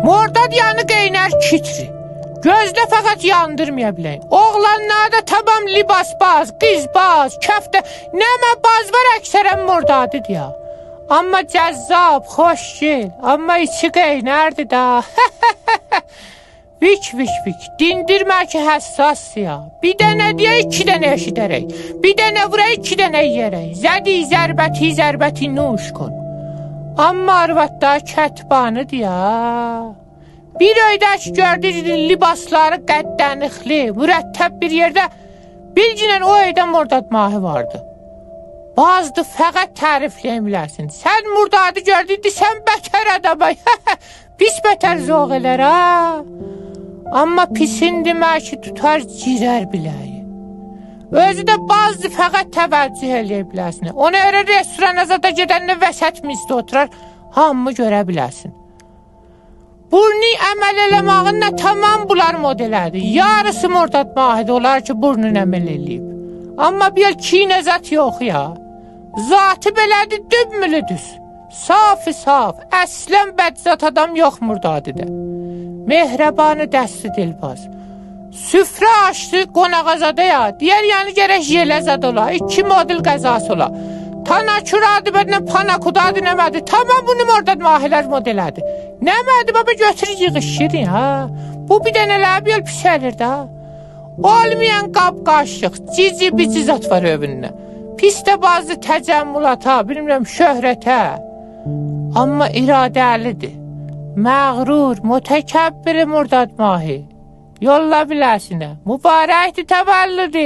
Mordad yanı qeynər kitri. Gözlə fəqət yandırmaya biləyim. Oğlanlarda tamam libasbaz, qizbaz, kəftə, nəmə baz var əksərən Mordadıdır ya. Amma cəzzab, xoşgil, amma içi qeynərdir da. Vik vik vik, dindirmə ki həssas ya. Bir dənə deyə 2 dənə eşidərək, bir dənə vurək 2 dənə yiyərək. Zədi zərbəti nuş kon. Amma arvadda kətbanıdır ya. Bir öydəş gördü libasları qəddənixli, mürəttəb bir yerdə bilginən o öydə Mordad mahı vardı. Bazdı fəqət tərifləyə bilərsin. Sən Mordadı gördüydü, sən bətər adamay. Pis bətər zoğ elər ha. Amma pisin demək ki tutar girər biləyi. Özü də bazdı fəqət təvəccüh eləyə bilərsin. Ona görə restoran azada gedəndə vəsət misli oturar, hamı görə bilərsin. Burnu əməl eləmağınla tamam bunlar modelədir. Yarısı Mordad mahıdır, olar ki burnunu əməl eləyib. Amma bir kinə zat yox ya. Zatı belədir, dümmülüdür. Safı saf, əslən bədzat adam yox Mordadıda. Mehrabanı dəsti dilbaz. Süfrə açdı qonağazadə ya. Digər yəni gərək yelezad ola. 2 model qəzası ola. Tanakuradı bədnə panakudadı nəmədi. Tamam bunu Mordad mahilər modelədi. Nəmədi baba götürü yığışır ya. Bu bir dənələr bir pis əlir də. Olmayan qab qaşıq, cici bici zat var övününə. Pis də bazı təcəmmülata, bilmirəm şöhrətə. Amma iradəlidir. Məğrur, mütəkəbbir Mordad mahi. Yolla biləsinə. Mübarəkdir təvəllüdü.